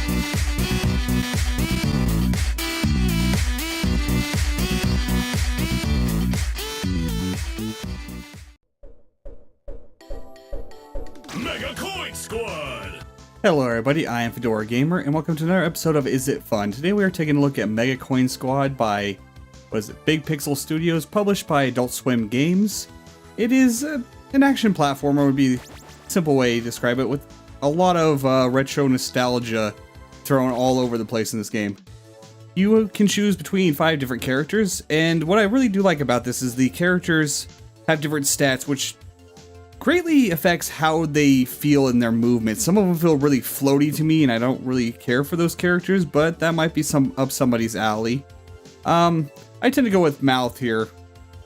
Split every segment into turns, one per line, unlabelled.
Mega Coin Squad!
Hello everybody, I am Fedora Gamer, and welcome to another episode of Is It Fun? Today we are taking a look at Mega Coin Squad by, Big Pixel Studios, published by AdultswimGames. It is an action platformer, would be a simple way to describe it, with a lot of retro nostalgia thrown all over the place in this game. You can choose between 5 different characters, and what I really do like about this is the characters have different stats, which greatly affects how they feel in their movement. Some of them feel really floaty to me, and I don't really care for those characters, but that might be up somebody's alley. I tend to go with Mouth here,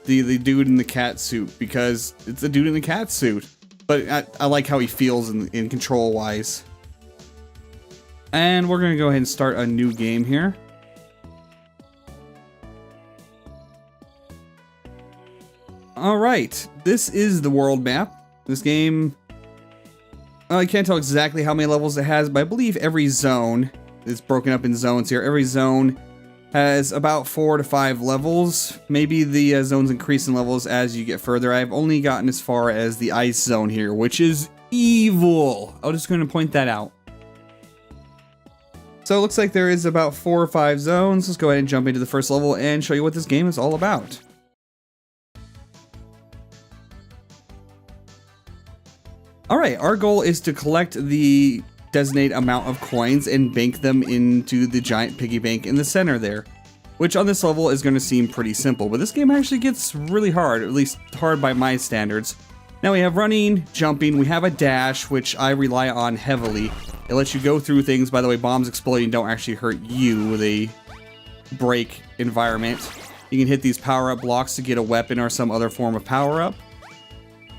the dude in the cat suit, because it's a dude in the cat suit. But I like how he feels in control-wise. And we're going to go ahead and start a new game here. Alright, this is the world map. This game, I can't tell exactly how many levels it has, but I believe every zone is broken up in zones here. Every zone has about 4 to 5 levels. Maybe the zones increase in levels as you get further. I've only gotten as far as the ice zone here, which is evil. I'm just going to point that out. So it looks like there is about 4 or 5 zones. Let's go ahead and jump into the first level and show you what this game is all about. Alright, our goal is to collect the designated amount of coins and bank them into the giant piggy bank in the center there, which on this level is going to seem pretty simple, but this game actually gets really hard, at least hard by my standards. Now we have running, jumping, we have a dash, which I rely on heavily. It lets you go through things. By the way, bombs exploding don't actually hurt you, they break environment. You can hit these power-up blocks to get a weapon or some other form of power-up.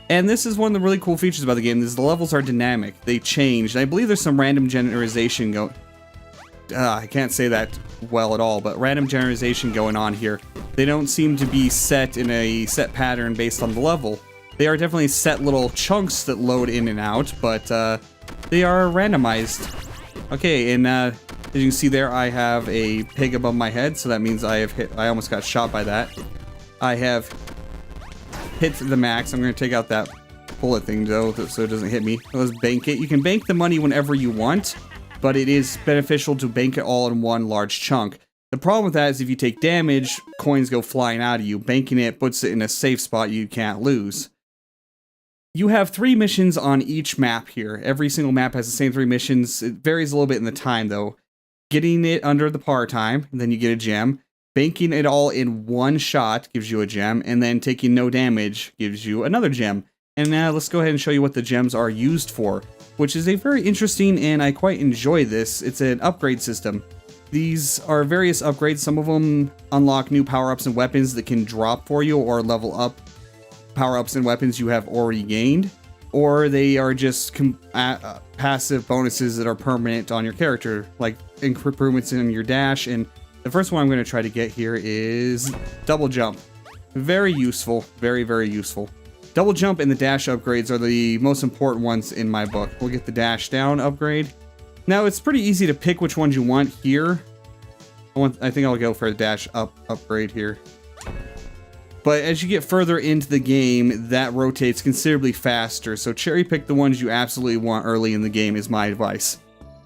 And this is one of the really cool features about the game, is the levels are dynamic. They change. And I believe there's some random generalization I can't say that well at all, but random generalization going on here. They don't seem to be set in a set pattern based on the level. They are definitely set little chunks that load in and out, but they are randomized. Okay, and as you can see there, I have a pig above my head, so that means I almost got shot by that. I have hit the max. I'm going to take out that bullet thing though, so it doesn't hit me. Let's bank it. You can bank the money whenever you want, but it is beneficial to bank it all in one large chunk. The problem with that is if you take damage, coins go flying out of you. Banking it puts it in a safe spot you can't lose. You have 3 missions on each map here. Every single map has the same 3 missions. It varies a little bit in the time though. Getting it under the par time, then you get a gem. Banking it all in one shot gives you a gem, and then taking no damage gives you another gem. And now let's go ahead and show you what the gems are used for, which is a very interesting, and I quite enjoy this. It's an upgrade system. These are various upgrades. Some of them unlock new power-ups and weapons that can drop for you or level up power-ups and weapons you have already gained, or they are just passive bonuses that are permanent on your character, like improvements in your dash. And the first one I'm going to try to get here is double jump. Very useful, very, very useful. Double jump and the dash upgrades are the most important ones in my book. We'll get the dash down upgrade. Now it's pretty easy to pick which ones you want here. I think I'll go for a dash up upgrade here. But as you get further into the game, that rotates considerably faster, so cherry pick the ones you absolutely want early in the game is my advice.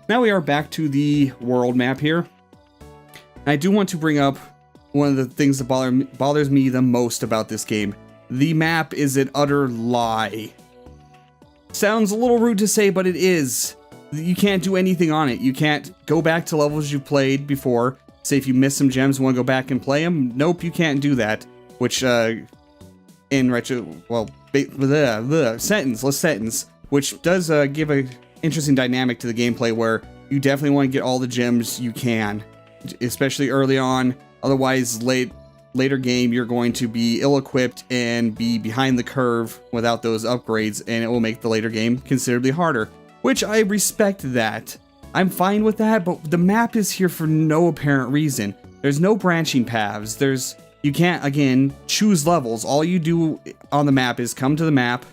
Now we are back to the world map here. I do want to bring up one of the things that bothers me the most about this game. The map is an utter lie. Sounds a little rude to say, but it is. You can't do anything on it. You can't go back to levels you played before. Say if you miss some gems and want to go back and play them. Nope, you can't do that. Which, in retro, well, sentence, which does give a interesting dynamic to the gameplay where you definitely want to get all the gems you can. Especially early on, otherwise later game you're going to be ill-equipped and be behind the curve without those upgrades, and it will make the later game considerably harder, which I respect that. I'm fine with that, but the map is here for no apparent reason. There's no branching paths. You can't, again, choose levels. All you do on the map is come to the map,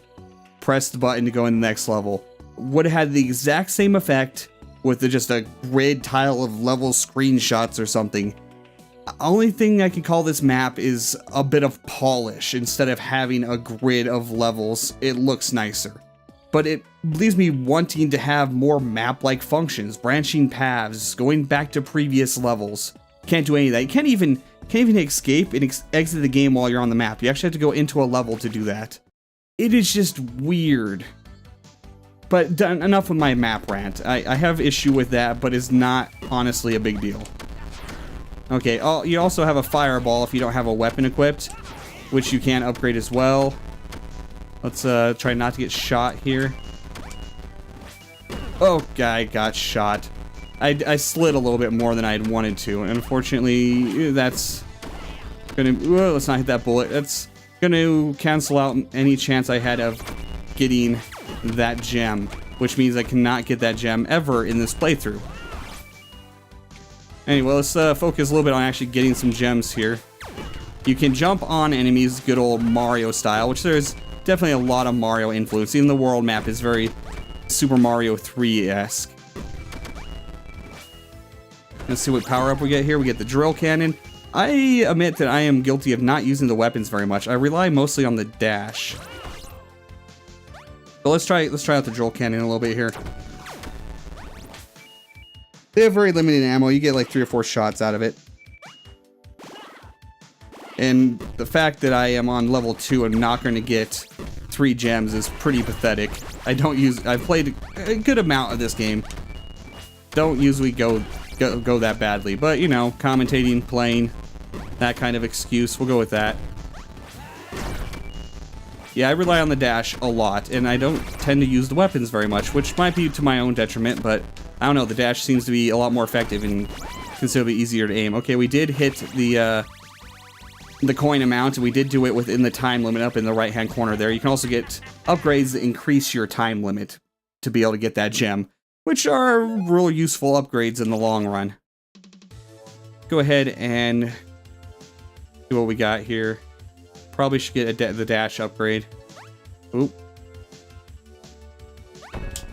press the button to go in the next level. Would have had the exact same effect with just a grid tile of level screenshots or something. Only thing I can call this map is a bit of polish. Instead of having a grid of levels, it looks nicer. But it leaves me wanting to have more map-like functions, branching paths, going back to previous levels. Can't do any of that. You can't even escape and exit the game while you're on the map. You actually have to go into a level to do that. It is just weird. But enough with my map rant. I have issue with that, but it's not honestly a big deal. Okay, you also have a fireball if you don't have a weapon equipped, which you can upgrade as well. Let's try not to get shot here. Oh, guy got shot. I slid a little bit more than I'd wanted to, and unfortunately, that's gonna... Whoa, let's not hit that bullet. That's gonna cancel out any chance I had of getting that gem, which means I cannot get that gem ever in this playthrough. Anyway, let's focus a little bit on actually getting some gems here. You can jump on enemies, good old Mario style, which there's definitely a lot of Mario influence. Even the world map is very Super Mario 3-esque. Let's see what power-up we get here. We get the drill cannon. I admit that I am guilty of not using the weapons very much. I rely mostly on the dash. But let's try out the drill cannon a little bit here. They have very limited ammo. You get like 3 or 4 shots out of it. And the fact that I am on level 2 and not going to get 3 gems is pretty pathetic. I've played a good amount of this game. Don't usually go that badly, but you know, commentating, playing, that kind of excuse, we'll go with that. Yeah, I rely on the dash a lot, and I don't tend to use the weapons very much, which might be to my own detriment, but I don't know, the dash seems to be a lot more effective and considerably easier to aim. Okay, we did hit the coin amount, and we did do it within the time limit up in the right-hand corner there. You can also get upgrades that increase your time limit to be able to get that gem, which are real useful upgrades in the long run. Go ahead and see what we got here. Probably should get the dash upgrade. Oop.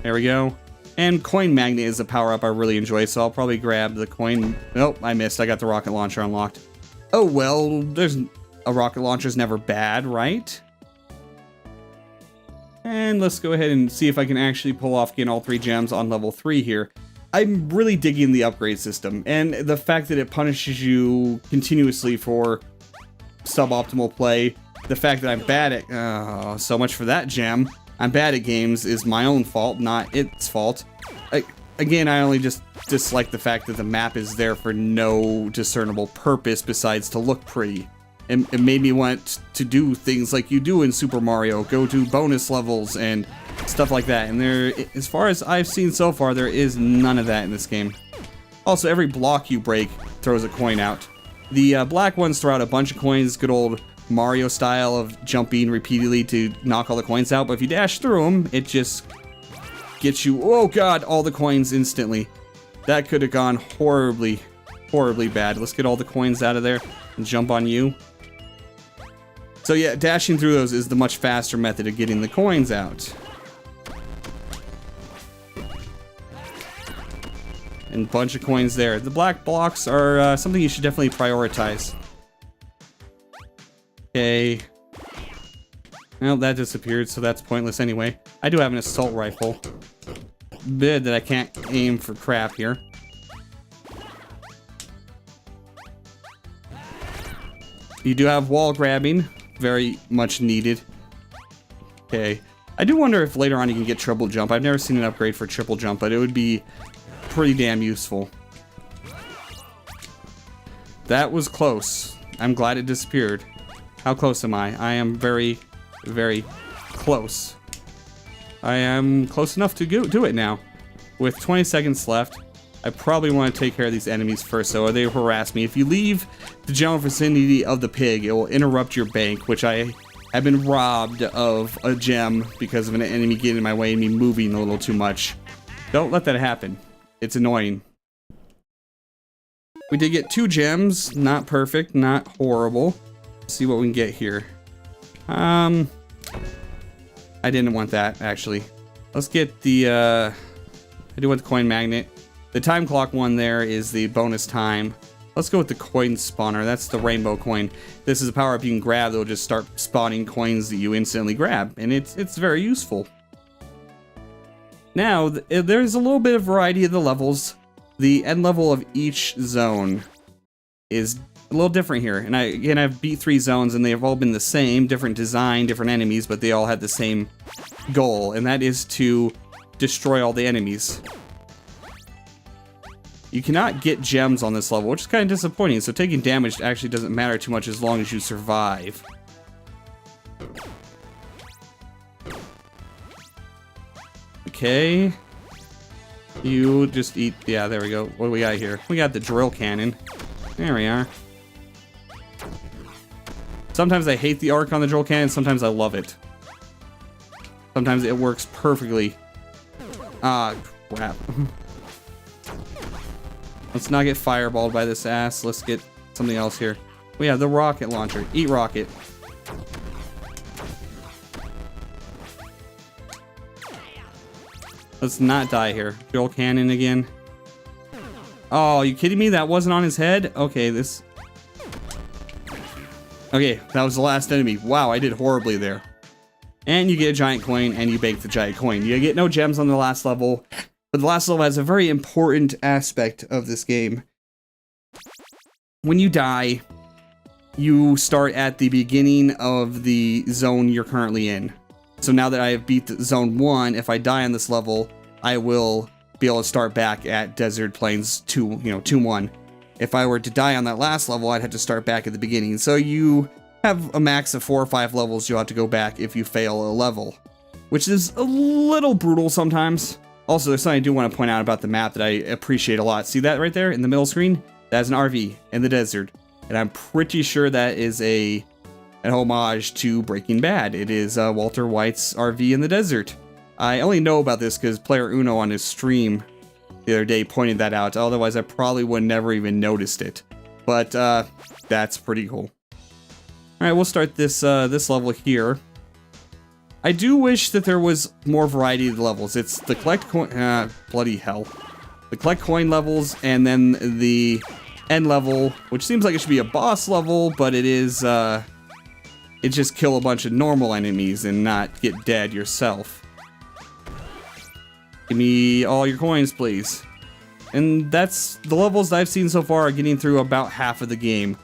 There we go. And coin magnet is a power-up I really enjoy, so I'll probably grab the coin. Nope, I missed. I got the rocket launcher unlocked. Oh, well, a rocket launcher's never bad, right? And let's go ahead and see if I can actually pull off getting all 3 gems on level 3 here. I'm really digging the upgrade system, and the fact that it punishes you continuously for suboptimal play. The fact that I'm bad at... Oh, so much for that gem. I'm bad at games is my own fault, not its fault. Again, I only just dislike the fact that the map is there for no discernible purpose besides to look pretty. It made me want to do things like you do in Super Mario, go to bonus levels and stuff like that. And there, as far as I've seen so far, there is none of that in this game. Also, every block you break throws a coin out. The black ones throw out a bunch of coins, good old Mario style of jumping repeatedly to knock all the coins out. But if you dash through them, it just gets you, oh god, all the coins instantly. That could have gone horribly, horribly bad. Let's get all the coins out of there and jump on you. So yeah, dashing through those is the much faster method of getting the coins out. And a bunch of coins there. The black blocks are something you should definitely prioritize. Okay. Well, that disappeared, so that's pointless anyway. I do have an assault rifle. Bad that I can't aim for crap here. You do have wall grabbing. Very much needed. Okay. I do wonder if later on you can get triple jump. I've never seen an upgrade for triple jump, but it would be pretty damn useful. That was close. I'm glad it disappeared. How close am I? I am very, very close. I am close enough to do it now. With 20 seconds left, I probably want to take care of these enemies first, so they harass me. If you leave the general vicinity of the pig, it will interrupt your bank, which I have been robbed of a gem because of an enemy getting in my way and me moving a little too much. Don't let that happen. It's annoying. We did get 2 gems. Not perfect, not horrible. Let's see what we can get here. I didn't want that, actually. Let's get the, I do want the coin magnet. The time clock one there is the bonus time. Let's go with the coin spawner. That's the rainbow coin. This is a power-up you can grab that will just start spawning coins that you instantly grab, and it's very useful. Now, there's a little bit of variety of the levels. The end level of each zone is a little different here. And I've beat 3 zones, and they have all been the same, different design, different enemies, but they all had the same goal, and that is to destroy all the enemies. You cannot get gems on this level, which is kind of disappointing, so taking damage actually doesn't matter too much as long as you survive. Okay. You just eat... Yeah, there we go. What do we got here? We got the drill cannon. There we are. Sometimes I hate the arc on the drill cannon, sometimes I love it. Sometimes it works perfectly. Ah, crap. Let's not get fireballed by this ass. Let's get something else here. We have the rocket launcher. Eat rocket. Let's not die here. Drill cannon again. Oh, are you kidding me? That wasn't on his head? Okay, this... Okay, that was the last enemy. Wow, I did horribly there. And you get a giant coin, and you bank the giant coin. You get no gems on the last level, but the last level has a very important aspect of this game. When you die, you start at the beginning of the zone you're currently in. So now that I have beat zone 1, if I die on this level, I will be able to start back at Desert Plains 2-1. If I were to die on that last level, I'd have to start back at the beginning. So you have a max of 4 or 5 levels you'll have to go back if you fail a level, which is a little brutal sometimes. Also, there's something I do want to point out about the map that I appreciate a lot. See that right there in the middle screen? That's an RV in the desert. And I'm pretty sure that is an homage to Breaking Bad. It is Walter White's RV in the desert. I only know about this because Player Uno on his stream the other day pointed that out. Otherwise, I probably would never even noticed it. But that's pretty cool. All right, we'll start this this level here. I do wish that there was more variety of the levels. It's the collect coin, bloody hell. The collect coin levels, and then the end level, which seems like it should be a boss level, but it is, it just kill a bunch of normal enemies and not get dead yourself. Give me all your coins, please. And that's the levels that I've seen so far are getting through about half of the game.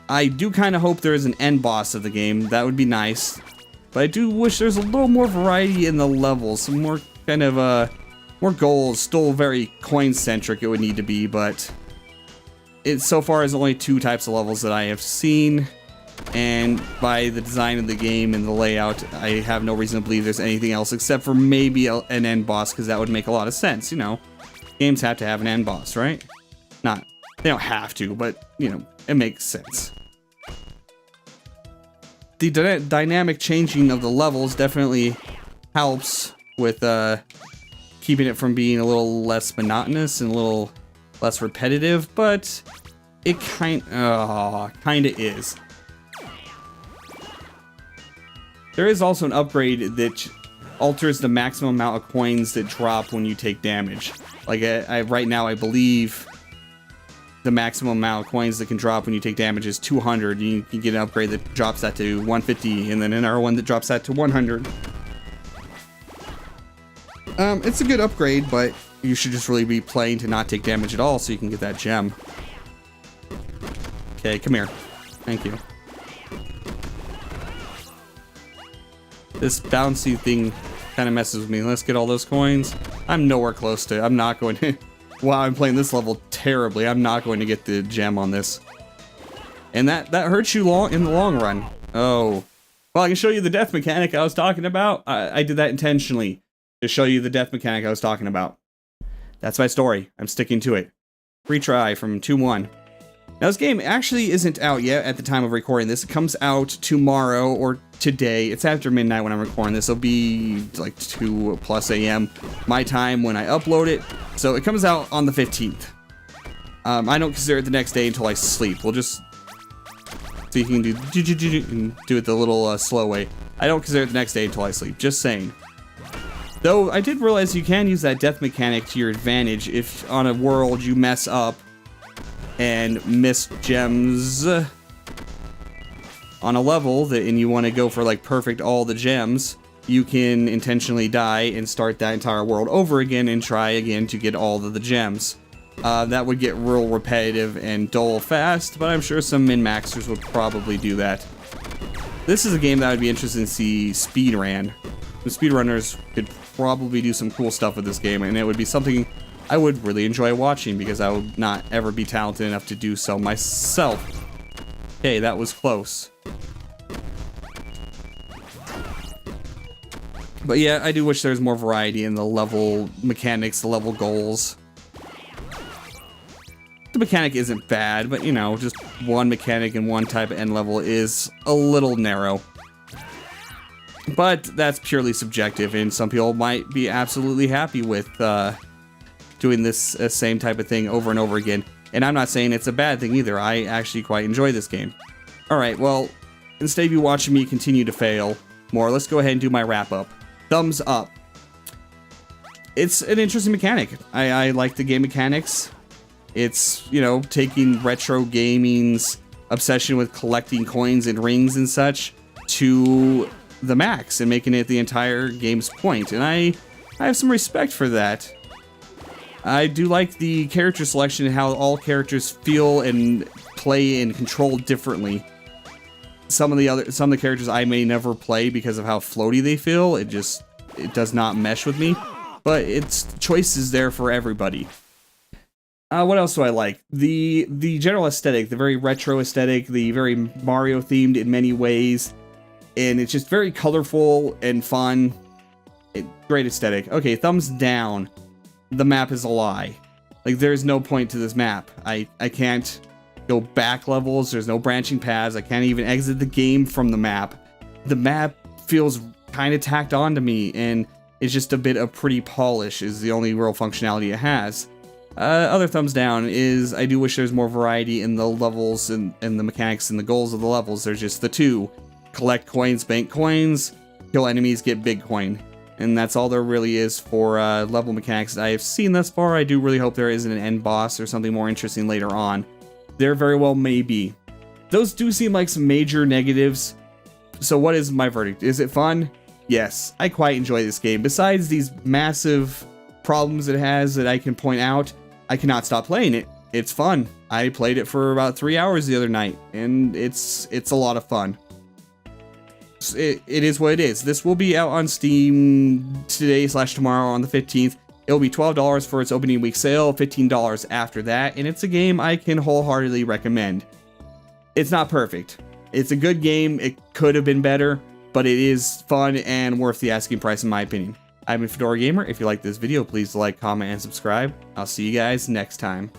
I do kind of hope there is an end boss of the game. That would be nice. But I do wish there's a little more variety in the levels. Some more kind of, more goals. Still very coin-centric it would need to be, but it so far is only 2 types of levels that I have seen. And by the design of the game and the layout, I have no reason to believe there's anything else except for maybe an end boss, because that would make a lot of sense, you know. Games have to have an end boss, right? They don't have to, but, you know, it makes sense. The dynamic changing of the levels definitely helps with keeping it from being a little less monotonous and a little less repetitive, but it kinda is. There is also an upgrade that alters the maximum amount of coins that drop when you take damage. Like, right now, I believe the maximum amount of coins that can drop when you take damage is 200. You can get an upgrade that drops that to 150, and then another one that drops that to 100. It's a good upgrade, but you should just really be playing to not take damage at all so you can get that gem. Okay, come here. Thank you. This bouncy thing kind of messes with me. Let's get all those coins. I'm nowhere close to it. I'm not going to... Wow, I'm playing this level terribly. I'm not going to get the gem on this. And that hurts you in the long run. Oh. Well, I can show you the death mechanic I was talking about. I did that intentionally to show you the death mechanic I was talking about. That's my story. I'm sticking to it. Retry from 2-1. Now, this game actually isn't out yet at the time of recording this. It comes out tomorrow or today. It's after midnight when I'm recording this. It'll be like 2+ a.m. my time when I upload it. So it comes out on the 15th. I don't consider it the next day until I sleep. We'll just... So you can do it the little slow way. I don't consider it the next day until I sleep. Just saying. Though I did realize you can use that death mechanic to your advantage if on a world you mess up and miss gems on a level and you want to go for like perfect all the gems, you can intentionally die and start that entire world over again and try again to get all of the gems. That would get real repetitive and dull fast, but I'm sure some min-maxers would probably do that. This is a game that I'd be interested in see speedrun. The speedrunners could probably do some cool stuff with this game, and it would be something I would really enjoy watching because I would not ever be talented enough to do so myself. Okay, that was close. But yeah, I do wish there was more variety in the level mechanics, the level goals. The mechanic isn't bad, but you know, just one mechanic and one type of end level is a little narrow. But that's purely subjective, and some people might be absolutely happy with doing this same type of thing over and over again. And I'm not saying it's a bad thing either. I actually quite enjoy this game. Alright, well, instead of you watching me continue to fail more, let's go ahead and do my wrap-up. Thumbs up. It's an interesting mechanic. I like the game mechanics. It's, you know, taking retro gaming's obsession with collecting coins and rings and such to the max and making it the entire game's point. And I have some respect for that. I do like the character selection and how all characters feel and play and control differently. Some of the characters I may never play because of how floaty they feel. It does not mesh with me. But it's choices there for everybody. What else do I like? The general aesthetic, the very retro aesthetic, the very Mario themed in many ways, and it's just very colorful and fun. Great aesthetic. Okay, thumbs down. The map is a lie. Like, there's no point to this map. I can't go back levels. There's no branching paths. I can't even exit the game from the map. The map feels kind of tacked on to me, and it's just a bit of pretty polish is the only real functionality it has. Other thumbs down is I do wish there's more variety in the levels and the mechanics and the goals of the levels. There's just the two. Collect coins, bank coins, kill enemies, get big coin. And that's all there really is for level mechanics I have seen thus far. I do really hope there isn't an end boss or something more interesting later on. There very well may be. Those do seem like some major negatives. So what is my verdict? Is it fun? Yes, I quite enjoy this game. Besides these massive problems it has that I can point out, I cannot stop playing it. It's fun. I played it for about 3 hours the other night, and it's a lot of fun. It is what it is. This will be out on Steam today/tomorrow on the 15th. It'll be $12 for its opening week sale, $15 after that, and it's a game I can wholeheartedly recommend. It's not perfect. It's a good game. It could have been better, but it is fun and worth the asking price in my opinion. I'm a Fedora Gamer. If you like this video, please like, comment, and subscribe. I'll see you guys next time.